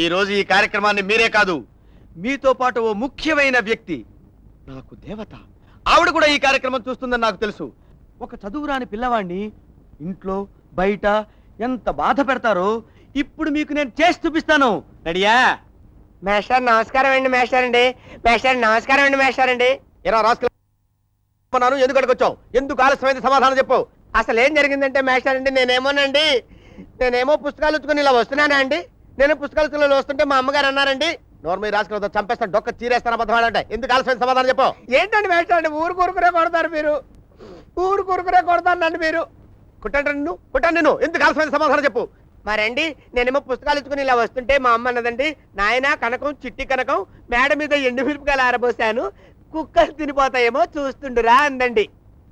ఈ రోజు ఈ కార్యక్రమాన్ని మీరే కాదు, మీతో పాటు ఓ ముఖ్యమైన వ్యక్తి, నాకు దేవత, ఆవిడ కూడా ఈ కార్యక్రమం చూస్తుందని నాకు తెలుసు. ఒక చదువురాని పిల్లవాడిని ఇంట్లో బయట ఎంత బాధ పెడతారో ఇప్పుడు మీకు నేను చేసి చూపిస్తాను. రెడీయా? మేస్టర్ నమస్కారం అండి. మేస్టర్ అండి. మేస్టర్ నమస్కారం అండి. మేస్టర్ అండి. ఎలా రాసుకున్నాను? ఎందుకు అడగొచ్చావు? ఎందుకు ఆలస్యమైంది? సమాధానం చెప్పు. అసలు ఏం జరిగిందంటే మేస్టర్ అండి, నేనేమో పుస్తకాలు ఉచ్చుకుని ఇలా వస్తున్నానా అండి. నేను పుస్తకాలు ఉచ్చుకుని వస్తుంటే మా అమ్మగారు అన్నారండి, నోర్మీ రాసుకున్న చంపేస్తాను, డొక్క చీరేస్తాను అబద్ధమాడంటే. ఎందుకు ఆలస్యమైన సమాధానం చెప్పు. ఏంటండి మేస్టర్ అండి, ఊరు కూరుకురే కొడతారు మీరు, ఊరు కూరుకురే కొడతానండి మీరు. కుట్టాను నిన్ను. ఎందుకు ఆలస్యమైన సమాధానం చెప్పు. మరండి నేనేమో పుస్తకాలు ఇచ్చుకుని ఇలా వస్తుంటే మా అమ్మ అన్నదండి, నాయన కనకం చిట్టి కనకం మేడ మీద ఎండు మిరపకాయలు ఆరబోసాను, కుక్కలు తినిపోతాయేమో చూస్తుండురా అందండి.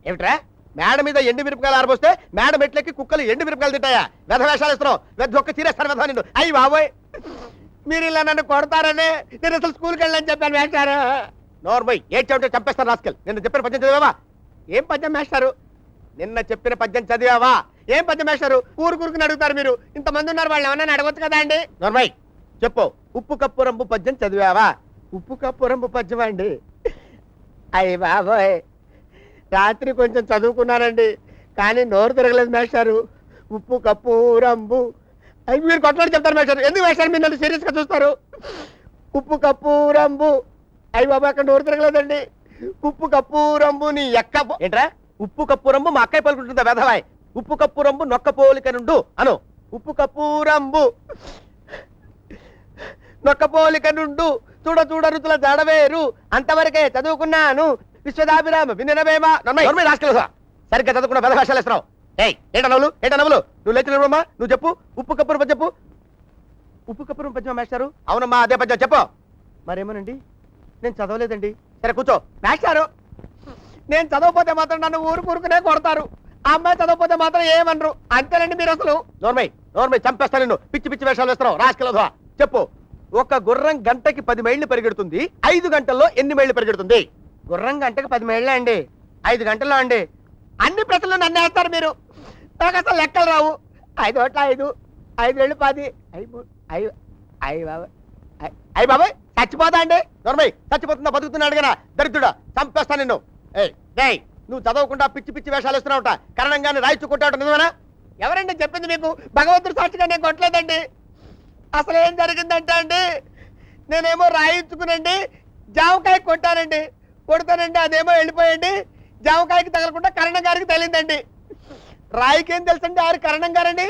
ఏమిట్రా? మేడ మీద ఎండు మిరపకాయలు ఆరబోస్తే మేడ మెట్లకి కుక్కలు ఎండు మిరపకాయలు తింటాయా? వెధ వేషాలు ఇస్తున్నావు. వెధ ఒక్క చీరేస్తాను వెధ నిన్ను. అయ్యి బాబోయ్, మీరు ఇలా నన్ను కొడతారనే నేను అసలు స్కూల్కి వెళ్ళని చెప్పాను మేస్టారు. నోర్మై ఏడ్చంటే చంపేస్తాను రాస్కెల్. నిన్న చెప్పిన పద్యం చదివావా? ఏం పద్యం మేస్టారు? నిన్న చెప్పిన పద్యం చదివావా? ఏం పద్యం మేస్టారు? ఊరు కూరుకుని అడుగుతారు మీరు, ఇంతమంది ఉన్నారు, వాళ్ళు ఏమన్నా అడగొచ్చు కదా అండి. నోర్మై చెప్పు. ఉప్పు కప్పు రంబు పద్యం చదివావా? ఉప్పు కప్పు రంబు పద్యం అండి. అయ్యి బాబోయ్, రాత్రి కొంచెం చదువుకున్నానండి, కానీ నోరు తిరగలేదు మేస్టారు. ఉప్పు కప్పు రంబు అవి మీరు కొట్లాడి చెప్తారు మేస్టారు. ఎందుకు మేస్టారు మీరు నన్ను సీరియస్ గా చూస్తారు? ఉప్పు కప్పు రంబు అయ్యి బాబు, అక్కడ నోరు తిరగలేదండి. ఉప్పు కప్పు రంబు నీ ఎక్క. ఏంట్రా? ఉప్పు కప్పు రంబు మా అక్కయ్య పలుకుంటుందా వెధవాయ్? ఉప్పు కప్పు రంబు నొక్క పోలిక నుండు అను. ఉప్పు కప్పు రంబు నొక్క పోలిక నుండు, చూడ చూడ రుతుల జడవేరు, అంతవరకే చదువుకున్నాను, విశ్వదాభిరామ వినవేమా. రాసుకెళ్ళా సరిగ్గా చదువుకున్న వెధ వేషాలు ఇస్తున్నావు. ఏంట నవ్వులు? నువ్వు లేచినమ్మా, నువ్వు చెప్పు. ఉప్పు కప్పు రంబు చెప్పు. ఉప్పు కప్పు రంబు పద్యం మేస్టారు. అవునమ్మా, అదే పద్యం చెప్పు. మరేమోనండి, నేను చదవలేదండి. సరే కూర్చో. మేస్టారు, నేను చదవకపోతే మాత్రం నన్ను ఊరు కూరుకునే కొడతారు, ఆ అమ్మాయి చదవకపోతే మాత్రం ఏమనరు, అంతేనండి మీరు అసలు. నోర్మై చంపేస్తాను నిన్ను. పిచ్చి పిచ్చి వేషాలు వేస్తున్నావు. రాసుకెళ్ళదా చెప్పు. ఒక గుర్రం గంటకి 10 మైళ్ళు పరిగెడుతుంది, 5 గంటల్లో ఎన్ని మైళ్ళు పరిగెడుతుంది? గుర్రం గంటకి 10 మైళ్ళే అండి, 5 గంటల్లో అండి. అన్ని ప్రశ్నలు నన్ను వేస్తారు మీరు, నాకు అసలు లెక్కలు రావు. 5 ఓట్ల 5, 5 వేళ్ళు 10, 5 బాబాయ్ చచ్చిపోతా అండి. నోర్మై చచ్చిపోతుందా బతుకుతున్నాడు కదా దరిద్రుడా, చంపేస్తా నిన్ను. నువ్వు చదవకుండా పిచ్చి పిచ్చి వేషాలు ఇస్తున్నావుట, కరణంగానే రాయిచు కొట్టావుట, నిజమేనా? ఎవరండి చెప్పింది మీకు? భగవంతుడు సాక్షిగా నేను కొట్టలేదండి. అసలు ఏం జరిగిందంటే అండి, నేనేమో రాయించుకునండి జామకాయ కొట్టానండి, కొడతానండి అదేమో వెళ్ళిపోయండి, జామకాయకి తగలకుండా కరణం గారికి తగిలిందండి. రాయికి ఏం తెలుసండి, ఆరు కరణం గారండి.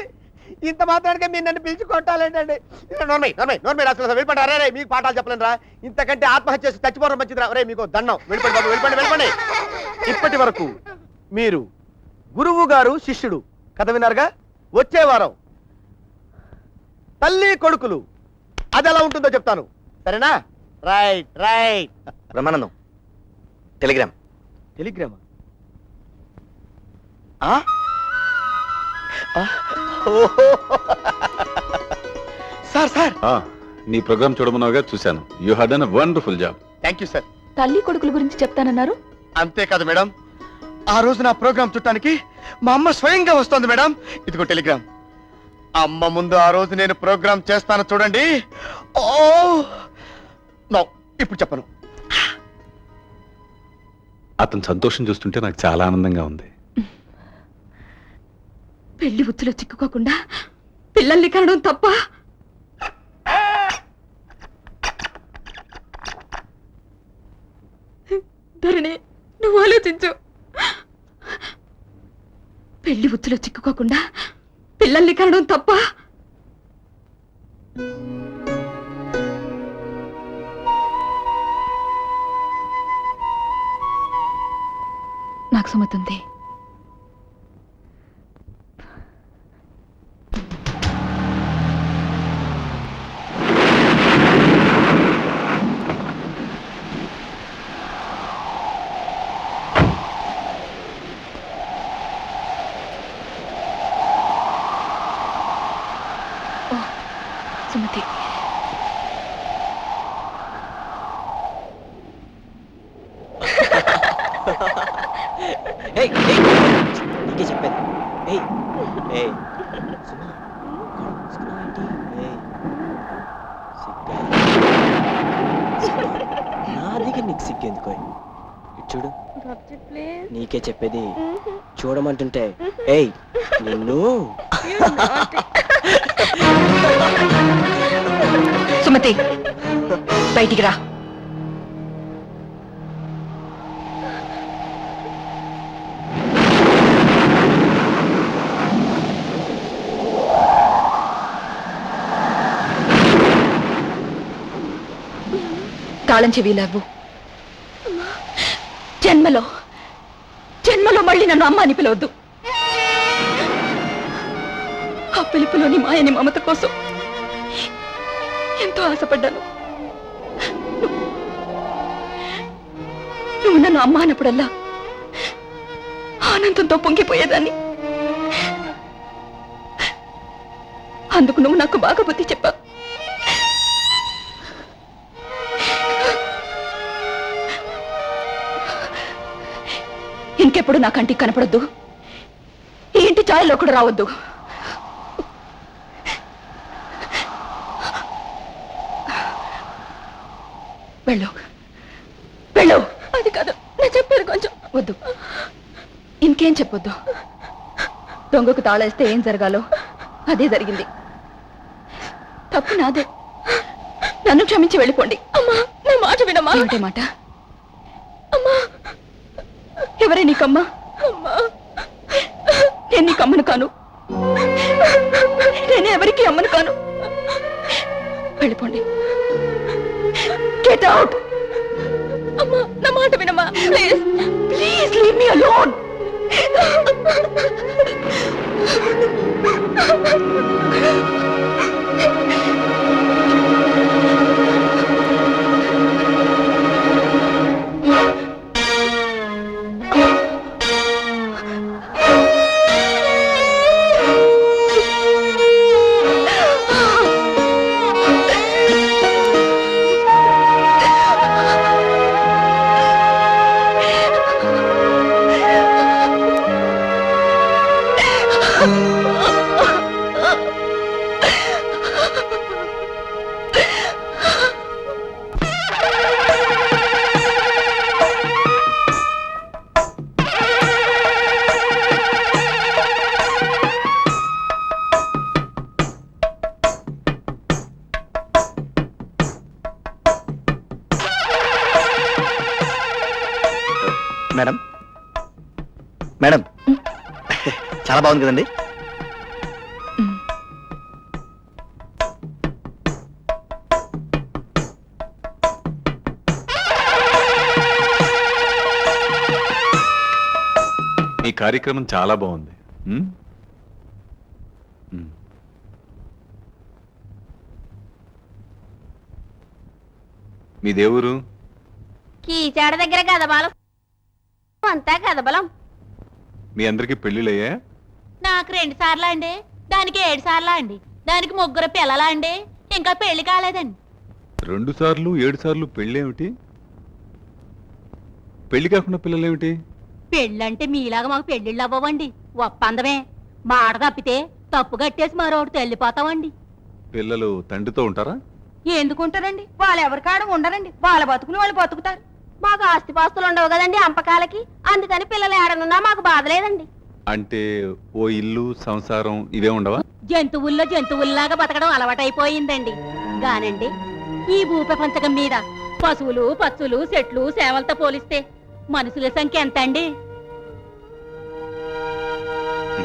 ఇంత మాత్రానికి మీరు నన్ను పిలిచి కొట్టాలండి. నోర్మై రాసుకున్నా వెళ్ళిపోండి. అరే మీకు పాఠాలు చెప్పలేను రా, ఇంతకంటే ఆత్మహత్య చేసి చచ్చిపోవడం మంచిది రా. రే మీకు దండం. వెళ్ళిపోండి. ఇప్పటి వరకు మీరు గురువు గారు శిష్యుడు కథ విన్నారుగా. వచ్చే వారం తల్లి కొడుకులు, అది ఎలా ఉంటుందో చెప్తాను, సరేనా? రైట్. బ్రహ్మానందం టెలిగ్రామా? సార్ నీ ప్రోగ్రామ్ చూడమన్నావుగా, చూశాను. You have done a wonderful job. Thank you sir. తల్లి కొడుకుల గురించి చెప్తానన్నారు. అంతేకాదు మేడం, ఆ రోజు నా ప్రోగ్రామ్ చుట్టానికి మా అమ్మ స్వయంగా వస్తోంది మేడం. ఇదిగో టెలిగ్రామ్. అమ్మ ముందు ఆ రోజు నేను ప్రోగ్రామ్ చేస్తాను చూడండి. ఇప్పుడు చెప్పను. అతని సంతోషం చూస్తుంటే నాకు చాలా ఆనందంగా ఉంది. పెళ్లి ఉచ్చులో చిక్కుకోకుండా పిల్లల్ని కనడం తప్ప. ధరణి, నువ్వు ఆలోచించు. పెళ్లి ఉచ్చులో చిక్కుకోకుండా పిల్లల్ని కనడం తప్ప. నాకు సుమతుంది. సుమతి, నీకే చెప్పాను. సిగ్గెందుకో ఇటు చూడు. నీకే చెప్పేది, చూడమంటుంటే. ఏయ్ నిన్ను. సుమతి బయటికి రా. తాళం చెవి లేవు. జన్మలో జన్మలో మళ్ళీ నన్ను అమ్మ అని పిలవద్దు. ఆ పిలుపులోని మాయని మమత కోసం ఎంతో ఆశపడ్డాను. నువ్వు నన్ను అమ్మ అన్నప్పుడల్లా ఆనందంతో పొంగిపోయేదాన్ని. అందుకు నువ్వు నాకు బాగా బుద్ధి చెప్పావు. ఇంకెప్పుడు నా కంటికి కనపడొద్దు. ఈ ఇంటి ఛాయల్లో కూడా రావద్దు. వెళ్ళు వెళ్ళు. అది కాదు, నేను చెప్పేది కొంచెం. వద్దు, ఇంకేం చెప్పొద్దు. దొంగకు తాళేస్తే ఏం జరగాలో అదే జరిగింది. తప్పు నాదే. నన్ను క్షమించి వెళ్ళిపోండి. అమ్మా నా మాట వినమ్మా. ఏమిటే మాట? అమ్మా ఎవరే నీకమ్మా? నేను నీకు అమ్మను కాను. నేను ఎవరికి అమ్మను కాను. వెళ్ళిపోండి. Get out. అమ్మా నా మాట వినమ్మా. Please please leave me alone. Madam madam, చాలా బాగుంది కదండి. ఈ కార్యక్రమం చాలా బాగుంది. ఉమ్? ఉమ్. మీ దేవురు? కీచాడ దగ్గర గదబలం అంతా గదబలం. మీ అందరికి పెళ్లిళ్ళయ్యా? నాకు 2 సార్లు అండి, దానికి 7 సార్లు అండి, దానికి 3 పిల్లలా అండి, ఇంకా పెళ్లి కాలేదండి. 2 సార్లు 7 సార్లు పెళ్ళేమిటి? పెళ్లి కాకుండా పిల్లలేమిటి? పెళ్ళంటే మీలాగా మాకు పెళ్లిళ్ళు అవ్వవండి. ఒప్పందమే. మాట తప్పితే తప్పు కట్టేసి మరొకటి వెళ్ళిపోతామండి. పిల్లలు తండ్రితో ఉంటారా? ఎందుకుంటారండి? వాళ్ళు ఎవరికాడ ఉండరండి. వాళ్ళ బతుకులు వాళ్ళు బతుకుతారు. మాకు ఆస్తిపాస్తులు ఉండవు కదండి అంపకాలకి. అందుకని పిల్లలు ఏడనున్నా మాకు బాధ లేదండి. అంటే ఓ ఇల్లు సంసారం ఇవే ఉండవా? జంతువుల్లో జంతువుల్లాగా బతకడం అలవాటైపోయిందండి. గానండి ఈ భూప్రపంచకం మీద పశువులు పచ్చులు చెట్లు సేవలతో పోలిస్తే మనుషుల సంఖ్య ఎంత అండి?